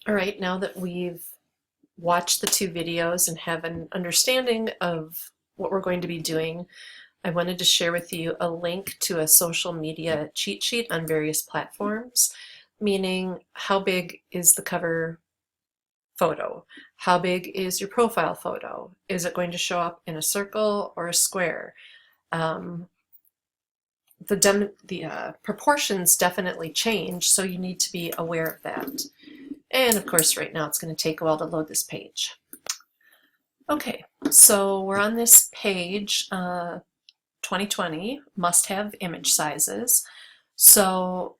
All right, now that we've watched the two videos and have an understanding of what we're going to be doing, I wanted to share with you a link to a social media cheat sheet on various platforms, meaning how big is the cover photo? How big is your profile photo? Is it going to show up in a circle or a square? Um, the proportions definitely change, so you need to be aware of that. And of course, right now it's going to take a while to load this page. Okay, so we're on this page, 2020, must-have image sizes. So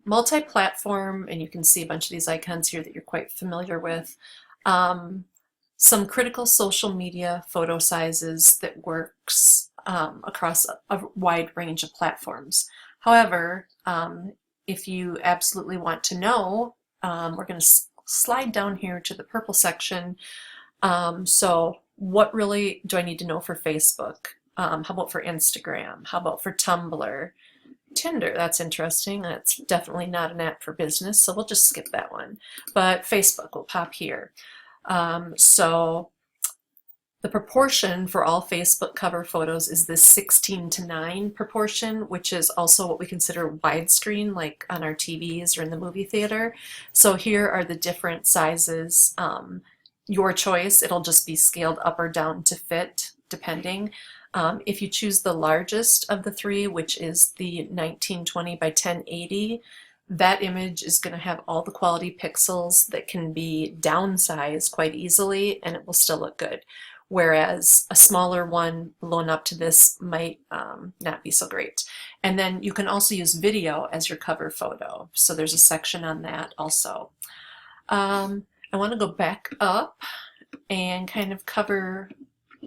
multi-platform, and you can see a bunch of these icons here that you're quite familiar with. Some critical social media photo sizes that works across a wide range of platforms. However, if you absolutely want to know, we're going to slide down here to the purple section. So what really do I need to know for Facebook? How about for Instagram? How about for Tumblr? Tinder, that's interesting. That's definitely not an app for business, so we'll just skip that one. But Facebook will pop here. So the proportion for all Facebook cover photos is this 16:9 proportion, which is also what we consider widescreen, like on our TVs or in the movie theater. So here are the different sizes. Your choice, it'll just be scaled up or down to fit, depending. If you choose the largest of the three, which is the 1920 by 1080, that image is going to have all the quality pixels that can be downsized quite easily, and it will still look good. Whereas a smaller one blown up to this might not be so great. And then you can also use video as your cover photo. So there's a section on that also. I want to go back up and kind of cover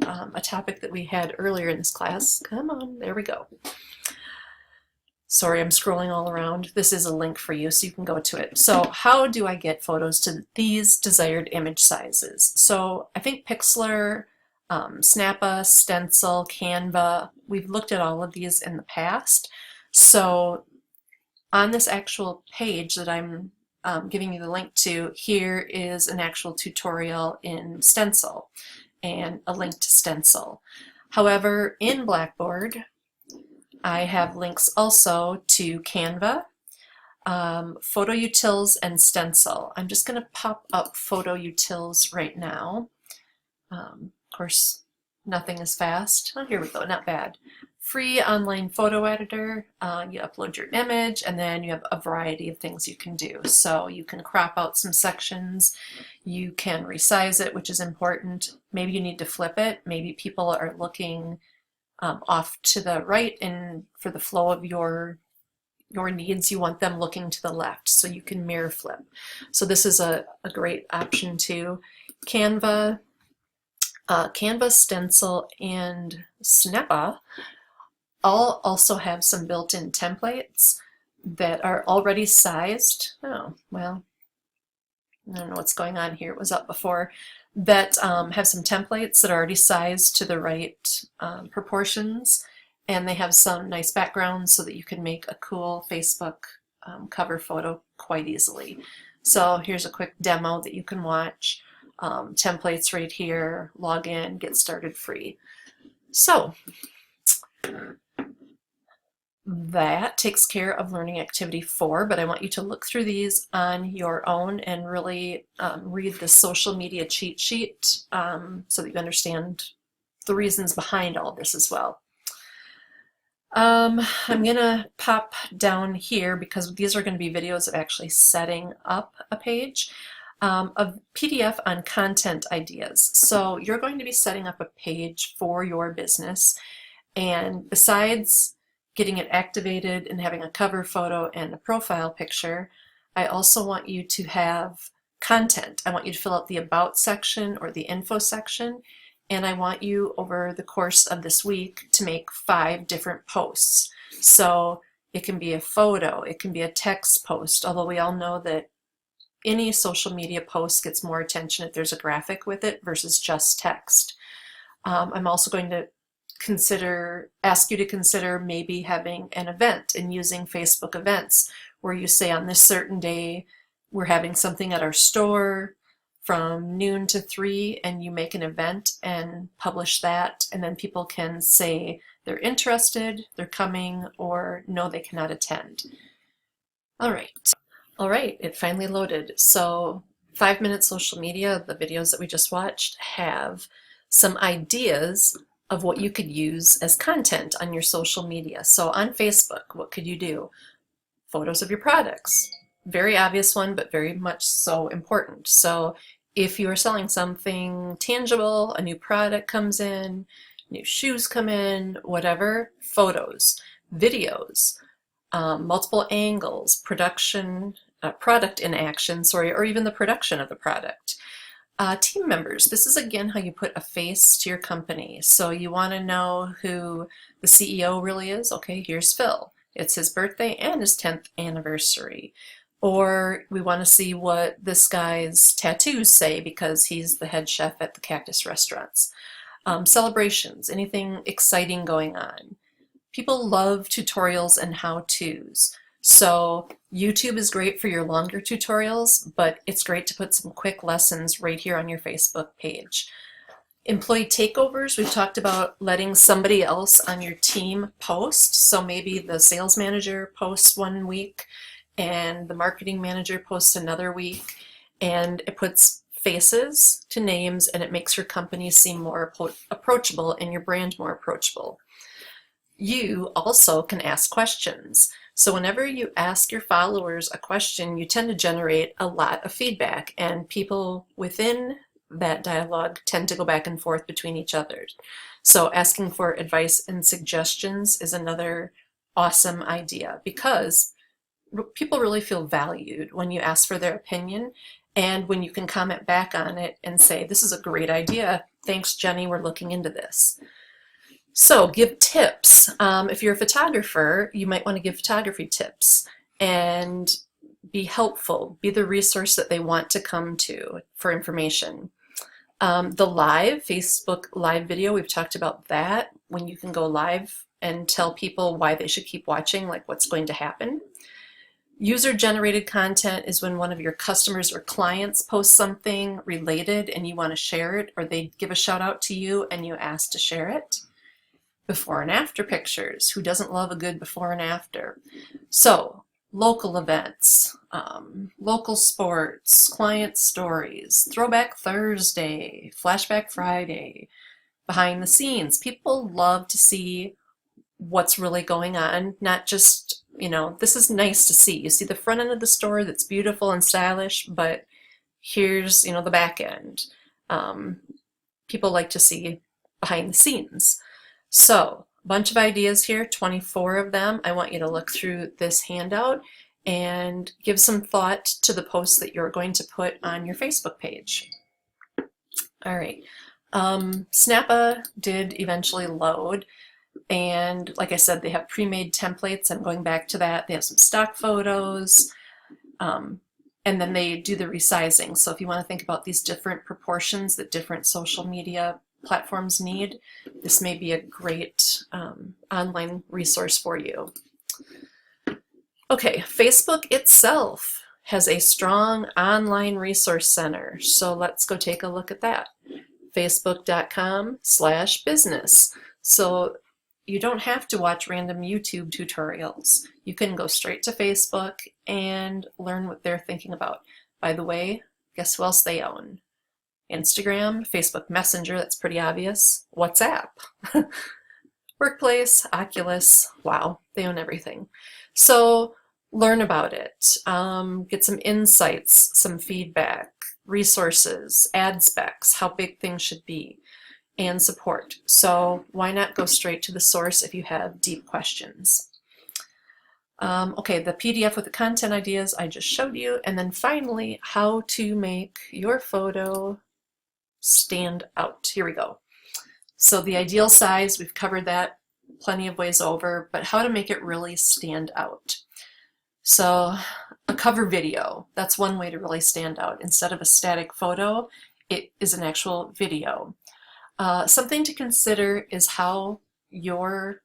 a topic that we had earlier in this class. Come on, there we go. Sorry, I'm scrolling all around. This is a link for you, so you can go to it. So how do I get photos to these desired image sizes? So I think Pixlr, Snappa, Stencil, Canva, we've looked at all of these in the past. So on this actual page that I'm giving you the link to, here is an actual tutorial in Stencil and a link to Stencil. However, in Blackboard, I have links also to Canva, Photo Utils, and Stencil. I'm just going to pop up Photo Utils right now. Of course, nothing is fast. Oh, here we go, not bad. Free online photo editor. You upload your image, and then you have a variety of things you can do. So you can crop out some sections, you can resize it, which is important. Maybe you need to flip it. Maybe people are looking off to the right, and for the flow of your needs, you want them looking to the left, so you can mirror flip. So this is a great option too. Canva, Stencil, and Snappa all also have some built-in templates that are already sized. Oh, well, I don't know what's going on here. It was up before. That have some templates that are already sized to the right proportions, and they have some nice backgrounds so that you can make a cool Facebook cover photo quite easily. So here's a quick demo that you can watch. Templates right here, log in, get started free. So that takes care of learning activity 4, but I want you to look through these on your own and really read the social media cheat sheet so that you understand the reasons behind all this as well. I'm going to pop down here because these are going to be videos of actually setting up a page. A PDF on content ideas. So you're going to be setting up a page for your business, and besides getting it activated and having a cover photo and a profile picture, I also want you to have content. I want you to fill out the About section or the Info section, and I want you over the course of this week to make 5 different posts. So it can be a photo, it can be a text post, although we all know that any social media post gets more attention if there's a graphic with it versus just text. I'm also going to ask you to consider maybe having an event and using Facebook events where you say on this certain day we're having something at our store from noon to 3, and you make an event and publish that, and then people can say they're interested, they're coming, or no, they cannot attend. All right, it finally loaded. So 5-minute social media, the videos that we just watched, have some ideas of what you could use as content on your social media. So on Facebook, what could you do? Photos of your products. Very obvious one, but very much so important. So if you are selling something tangible, a new product comes in, new shoes come in, whatever, photos, videos, multiple angles, product in action, or even the production of the product. Team members, this is again how you put a face to your company. So you want to know who the CEO really is. Okay, here's Phil. It's his birthday and his 10th anniversary. Or we want to see what this guy's tattoos say because he's the head chef at the Cactus restaurants. Celebrations, anything exciting going on. People love tutorials and how-tos. So YouTube is great for your longer tutorials, but it's great to put some quick lessons right here on your Facebook page. Employee takeovers, we've talked about letting somebody else on your team post. So maybe the sales manager posts one week and the marketing manager posts another week, and it puts faces to names and it makes your company seem more approachable and your brand more approachable. You also can ask questions. So whenever you ask your followers a question, you tend to generate a lot of feedback, and people within that dialogue tend to go back and forth between each other. So asking for advice and suggestions is another awesome idea, because people really feel valued when you ask for their opinion, and when you can comment back on it and say, this is a great idea, thanks Jenny, we're looking into this. So give tips. If you're a photographer, you might want to give photography tips and be helpful, be the resource that they want to come to for information. The Facebook live video, we've talked about that, when you can go live and tell people why they should keep watching, like what's going to happen. User-generated content is when one of your customers or clients posts something related and you want to share it, or they give a shout out to you and you ask to share it. Before and after pictures. Who doesn't love a good before and after? So local events, local sports, client stories, Throwback Thursday, Flashback Friday, behind the scenes. People love to see what's really going on, not just, this is nice to see. You see the front end of the store that's beautiful and stylish, but here's, the back end. People like to see behind the scenes. So, a bunch of ideas here, 24 of them. I want you to look through this handout and give some thought to the posts that you're going to put on your Facebook page. All right. Snappa did eventually load, and like I said, they have pre-made templates. I'm going back to that. They have some stock photos, and then they do the resizing. So if you want to think about these different proportions that different social media platforms need, this may be a great online resource for you. Okay, Facebook itself has a strong online resource center, so let's go take a look at that. Facebook.com/business. So you don't have to watch random YouTube tutorials. You can go straight to Facebook and learn what they're thinking about. By the way, guess who else they own? Instagram, Facebook Messenger, that's pretty obvious. WhatsApp, Workplace, Oculus, wow, they own everything. So learn about it, get some insights, some feedback, resources, ad specs, how big things should be, and support. So why not go straight to the source if you have deep questions? Okay, the PDF with the content ideas I just showed you, and then finally, how to make your photo stand out. Here we go. So the ideal size, we've covered that plenty of ways over, but how to make it really stand out. So a cover video, that's one way to really stand out. Instead of a static photo, it is an actual video. Something to consider is how your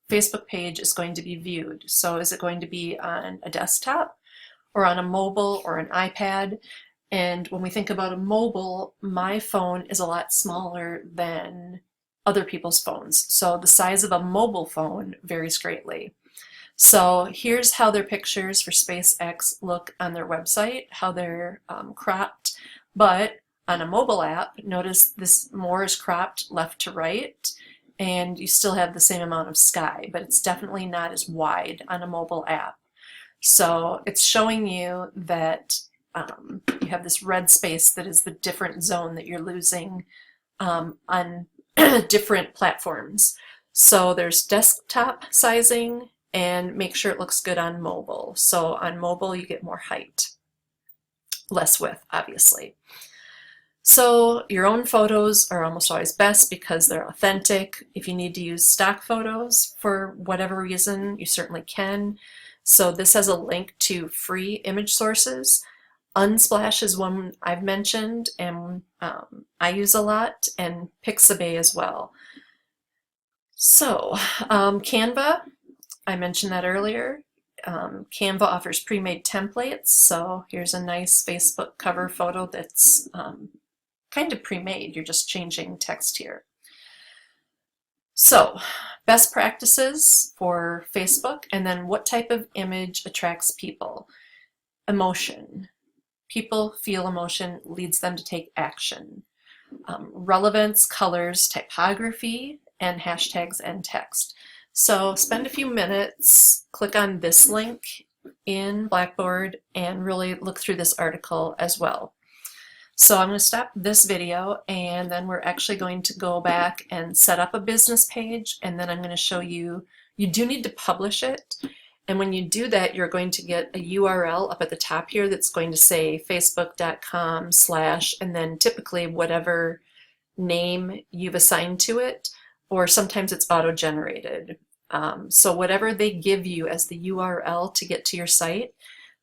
Facebook page is going to be viewed. So is it going to be on a desktop, or on a mobile or an iPad. And when we think about a mobile, my phone is a lot smaller than other people's phones. So the size of a mobile phone varies greatly. So here's how their pictures for SpaceX look on their website, how they're cropped. But on a mobile app, notice this more is cropped left to right, and you still have the same amount of sky, but it's definitely not as wide on a mobile app. So it's showing you that you have this red space that is the different zone that you're losing on different platforms. So there's desktop sizing, and make sure it looks good on mobile. So on mobile you get more height, less width, obviously. So your own photos are almost always best because they're authentic. If you need to use stock photos for whatever reason, you certainly can. So this has a link to free image sources. Unsplash is one I've mentioned and I use a lot, and Pixabay as well. So Canva, I mentioned that earlier. Canva offers pre-made templates, so here's a nice Facebook cover photo that's kind of pre-made. You're just changing text here. So, best practices for Facebook, and then what type of image attracts people? Emotion. People feel emotion leads them to take action. Relevance, colors, typography, and hashtags and text. So spend a few minutes, click on this link in Blackboard, and really look through this article as well. So I'm going to stop this video, and then we're actually going to go back and set up a business page, and then I'm going to show you, you do need to publish it. And when you do that, you're going to get a URL up at the top here that's going to say facebook.com/ and then typically whatever name you've assigned to it, or sometimes it's auto-generated. So whatever they give you as the URL to get to your site,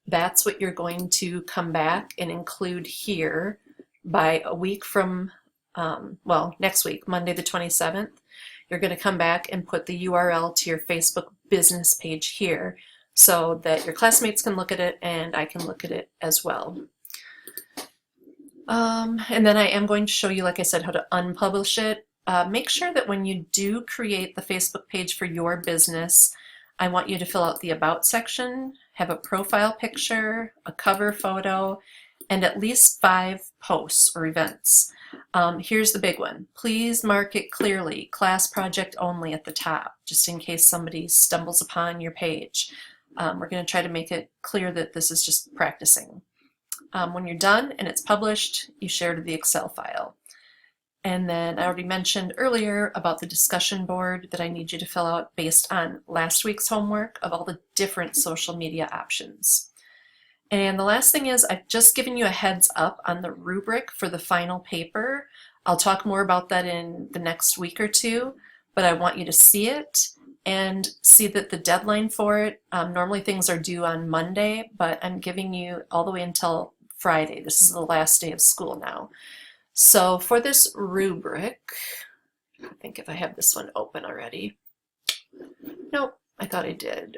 that's what you're going to come back and include here by a week from, well, next week, Monday the 27th. You're going to come back and put the URL to your Facebook business page here so that your classmates can look at it and I can look at it as well. And then I am going to show you, like I said, how to unpublish it. Make sure that when you do create the Facebook page for your business, I want you to fill out the About section, have a profile picture, a cover photo, and at least 5 posts or events. Here's the big one. Please mark it clearly, class project only at the top, just in case somebody stumbles upon your page. We're going to try to make it clear that this is just practicing. When you're done and it's published, you share to the Excel file. And then I already mentioned earlier about the discussion board that I need you to fill out based on last week's homework of all the different social media options. And the last thing is, I've just given you a heads up on the rubric for the final paper. I'll talk more about that in the next week or two, but I want you to see it and see that the deadline for it, normally things are due on Monday, but I'm giving you all the way until Friday. This is the last day of school now. So for this rubric, I think if I have this one open already. Nope, I thought I did.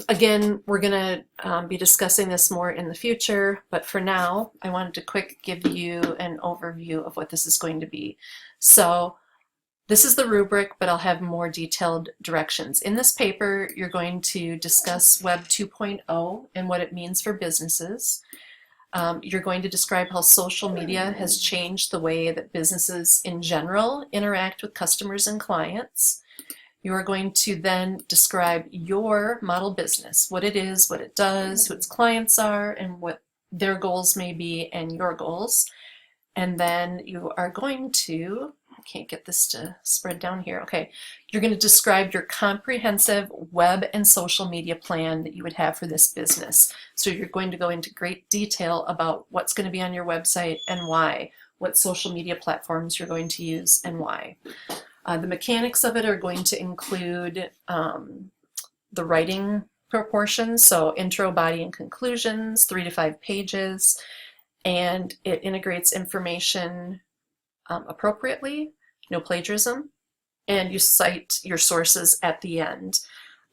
Again, we're going to be discussing this more in the future, but for now, I wanted to quick give you an overview of what this is going to be. So this is the rubric, but I'll have more detailed directions. In this paper, you're going to discuss Web 2.0 and what it means for businesses. You're going to describe how social media has changed the way that businesses in general interact with customers and clients. You are going to then describe your model business, what it is, what it does, who its clients are, and what their goals may be and your goals. And then you are going to, I can't get this to spread down here. Okay, you're going to describe your comprehensive web and social media plan that you would have for this business. So you're going to go into great detail about what's going to be on your website and why, what social media platforms you're going to use and why. The mechanics of it are going to include the writing proportions, so intro, body, and conclusions, 3 to 5 pages, and it integrates information appropriately, no plagiarism, and you cite your sources at the end.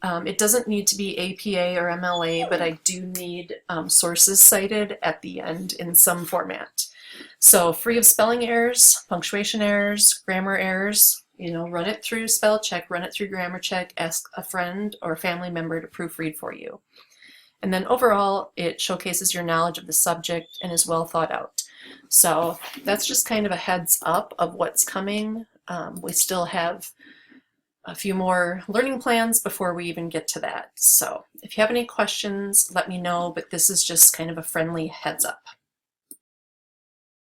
It doesn't need to be APA or MLA, but I do need sources cited at the end in some format. So free of spelling errors, punctuation errors, grammar errors, run it through spell check, run it through grammar check, ask a friend or family member to proofread for you. And then overall, it showcases your knowledge of the subject and is well thought out. So that's just kind of a heads up of what's coming. We still have a few more learning plans before we even get to that. So if you have any questions, let me know, but this is just kind of a friendly heads up.